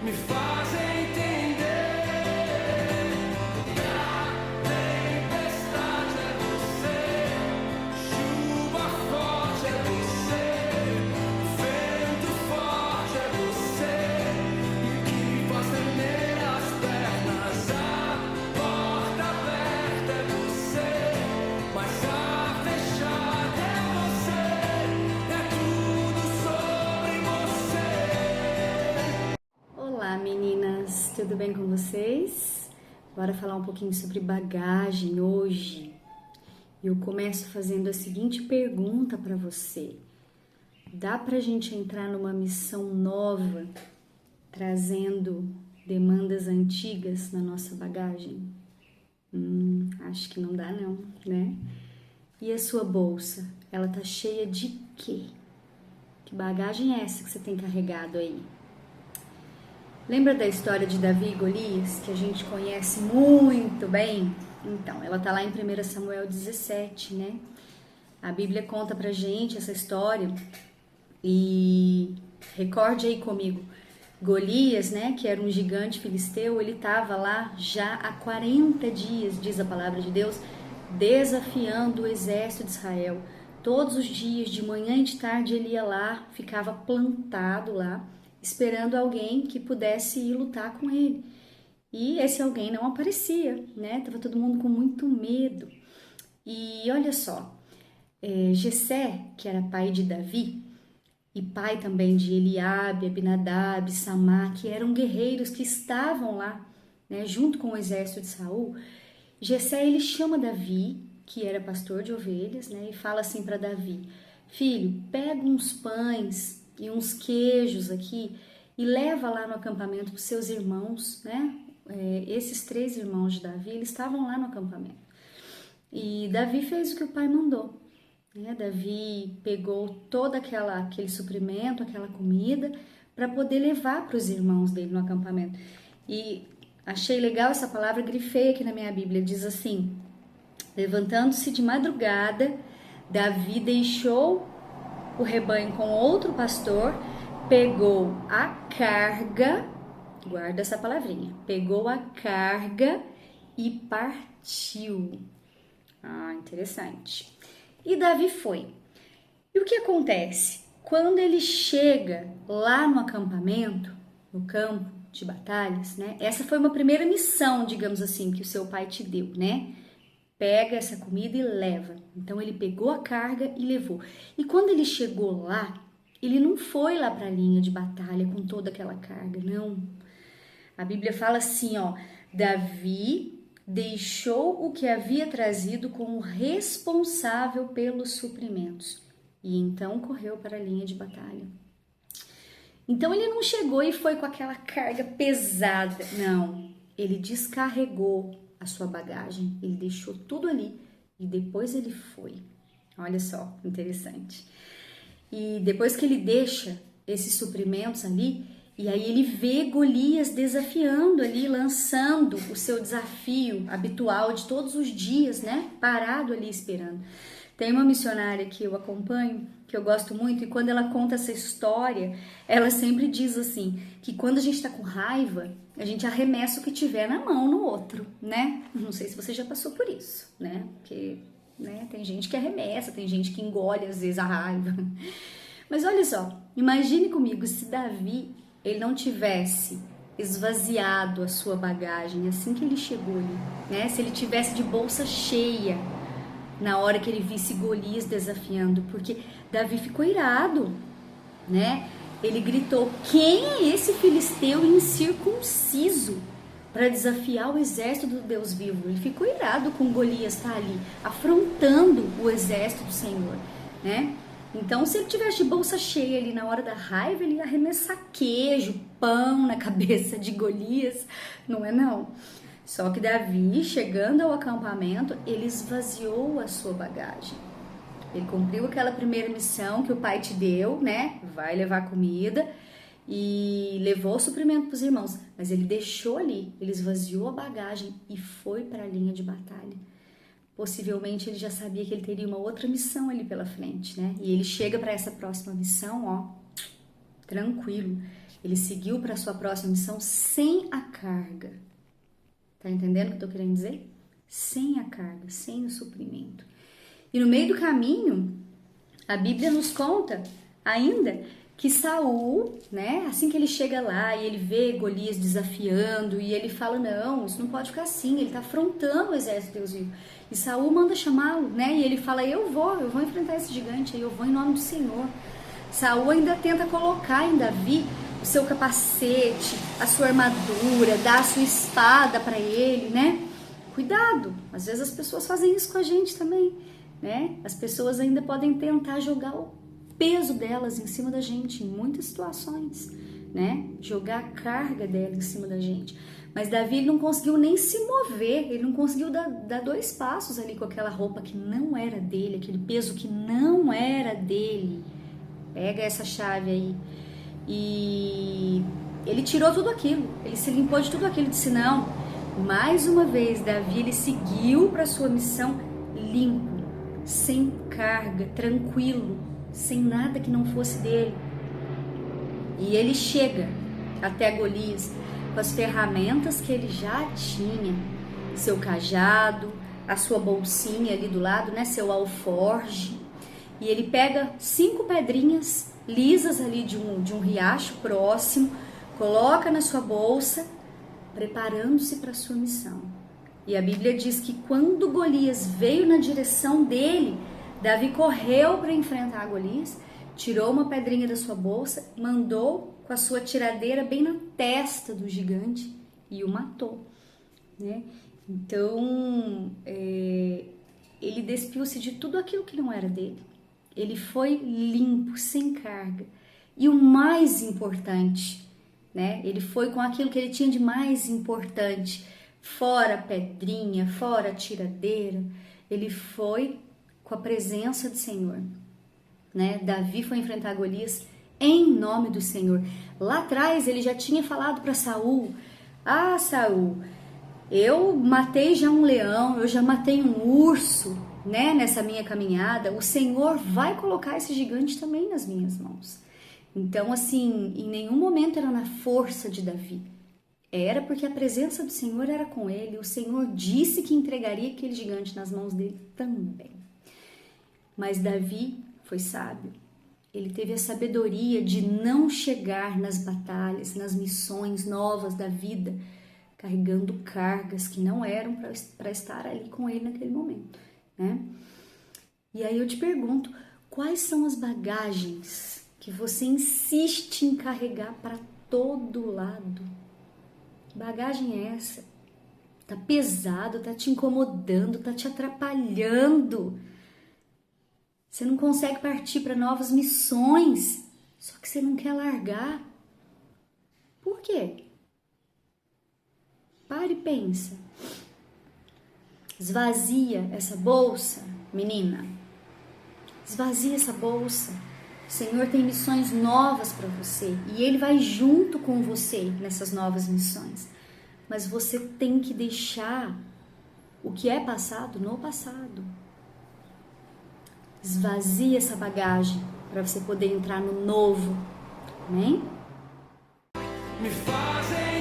me faz entender. A tempestade é você, chuva forte é você, vento forte é você, e que faz tremer as pernas. A porta aberta é você, mas a fechada é você, é tudo sobre você. Olá meninas, tudo bem com vocês? Bora falar um pouquinho sobre bagagem hoje. Eu começo fazendo a seguinte pergunta para você: dá pra gente entrar numa missão nova trazendo demandas antigas na nossa bagagem? Acho que não dá não, né? E a sua bolsa, ela tá cheia de quê? Que bagagem é essa que você tem carregado aí? Lembra da história de Davi e Golias, que a gente conhece muito bem? Então, ela tá lá em 1 Samuel 17, né? A Bíblia conta pra gente essa história e recorde aí comigo. Golias, né, que era um gigante filisteu, ele tava lá já há 40 dias, diz a palavra de Deus, desafiando o exército de Israel. Todos os dias, de manhã e de tarde, ele ia lá, ficava plantado lá, esperando alguém que pudesse ir lutar com ele. E esse alguém não aparecia, né? Tava todo mundo com muito medo. E olha só, Jessé, que era pai de Davi, e pai também de Eliabe, Abinadab, Samá, que eram guerreiros que estavam lá, né, junto com o exército de Saul. Jessé, ele chama Davi, que era pastor de ovelhas, né, e fala assim para Davi: filho, pega uns pães e uns queijos aqui e leva lá no acampamento para os seus irmãos, né? Esses 3 irmãos de Davi, eles estavam lá no acampamento. E Davi fez o que o pai mandou. Davi pegou todo aquele suprimento, aquela comida, para poder levar para os irmãos dele no acampamento. E achei legal essa palavra, grifei aqui na minha Bíblia, diz assim: levantando-se de madrugada, Davi deixou o rebanho com outro pastor, pegou a carga, guarda essa palavrinha, pegou a carga e partiu. Interessante. E Davi foi. E o que acontece? Quando ele chega lá no acampamento, no campo de batalhas, né? Essa foi uma primeira missão, digamos assim, que o seu pai te deu, né? Pega essa comida e leva. Então ele pegou a carga e levou. E quando ele chegou lá, ele não foi lá para a linha de batalha com toda aquela carga, não. A Bíblia fala assim, ó: Davi deixou o que havia trazido com o responsável pelos suprimentos e então correu para a linha de batalha. Então ele não chegou e foi com aquela carga pesada, não. Ele descarregou a sua bagagem, ele deixou tudo ali e depois ele foi. Olha só, interessante. E depois que ele deixa esses suprimentos ali, e aí ele vê Golias desafiando ali, lançando o seu desafio habitual de todos os dias, né? Parado ali esperando. Tem uma missionária que eu acompanho, que eu gosto muito, e quando ela conta essa história, ela sempre diz assim, que quando a gente tá com raiva, a gente arremessa o que tiver na mão no outro, né? Não sei se você já passou por isso, né? Porque, né, tem gente que arremessa, tem gente que engole às vezes a raiva. Mas olha só, imagine comigo se Davi ele não tivesse esvaziado a sua bagagem assim que ele chegou ali, né? Se ele tivesse de bolsa cheia na hora que ele visse Golias desafiando, porque Davi ficou irado, né? Ele gritou: quem é esse filisteu incircunciso para desafiar o exército do Deus vivo? Ele ficou irado com Golias estar ali, afrontando o exército do Senhor, né? Então, se ele tivesse de bolsa cheia ali na hora da raiva, ele ia arremessar queijo, pão na cabeça de Golias, não é não? Só que Davi, chegando ao acampamento, ele esvaziou a sua bagagem. Ele cumpriu aquela primeira missão que o pai te deu, né? Vai levar comida e levou o suprimento para os irmãos. Mas ele deixou ali, ele esvaziou a bagagem e foi para a linha de batalha. Possivelmente ele já sabia que ele teria uma outra missão ali pela frente, né? E ele chega para essa próxima missão, ó, tranquilo. Ele seguiu para a sua próxima missão sem a carga. Tá entendendo o que eu tô querendo dizer? Sem a carga, sem o suprimento. E no meio do caminho, a Bíblia nos conta ainda que Saul, né, assim que ele chega lá e ele vê Golias desafiando e ele fala, não, isso não pode ficar assim, ele tá afrontando o exército de Deus vivo. E Saul manda chamá-lo, né, e ele fala, eu vou enfrentar esse gigante aí, eu vou em nome do Senhor. Saul ainda tenta colocar em Davi o seu capacete, a sua armadura, dar a sua espada para ele, né? Cuidado, às vezes as pessoas fazem isso com a gente também, né? As pessoas ainda podem tentar jogar o peso delas em cima da gente em muitas situações, né? Jogar a carga dela em cima da gente. Mas Davi ele não conseguiu nem se mover, ele não conseguiu dar 2 passos ali com aquela roupa que não era dele, aquele peso que não era dele. Pega essa chave aí. E ele tirou tudo aquilo, ele se limpou de tudo aquilo, disse não. Mais uma vez, Davi ele seguiu para sua missão limpo, sem carga, tranquilo, sem nada que não fosse dele. E ele chega até Golias com as ferramentas que ele já tinha, seu cajado, a sua bolsinha ali do lado, né, seu alforge. E ele pega 5 pedrinhas lisas ali de um riacho próximo, coloca na sua bolsa, preparando-se para a sua missão. E a Bíblia diz que quando Golias veio na direção dele, Davi correu para enfrentar Golias, tirou uma pedrinha da sua bolsa, mandou com a sua tiradeira bem na testa do gigante e o matou, né? Então, ele despiu-se de tudo aquilo que não era dele. Ele foi limpo, sem carga. E o mais importante, né? Ele foi com aquilo que ele tinha de mais importante, fora a pedrinha, fora a tiradeira. Ele foi com a presença do Senhor, né? Davi foi enfrentar Golias em nome do Senhor. Lá atrás ele já tinha falado para Saul: ah, Saul, eu matei já um leão, eu já matei um urso, né, nessa minha caminhada, o Senhor vai colocar esse gigante também nas minhas mãos. Então, assim, em nenhum momento era na força de Davi. Era porque a presença do Senhor era com ele. O Senhor disse que entregaria aquele gigante nas mãos dele também. Mas Davi foi sábio. Ele teve a sabedoria de não chegar nas batalhas, nas missões novas da vida, carregando cargas que não eram para estar ali com ele naquele momento, né? E aí eu te pergunto, quais são as bagagens que você insiste em carregar para todo lado? Que bagagem é essa? Tá pesado, tá te incomodando, tá te atrapalhando. Você não consegue partir para novas missões, só que você não quer largar. Por quê? Para e pensa. Esvazia essa bolsa, menina. Esvazia essa bolsa. O Senhor tem missões novas para você e Ele vai junto com você nessas novas missões. Mas você tem que deixar o que é passado no passado. Esvazia essa bagagem para você poder entrar no novo. Amém? Me fazem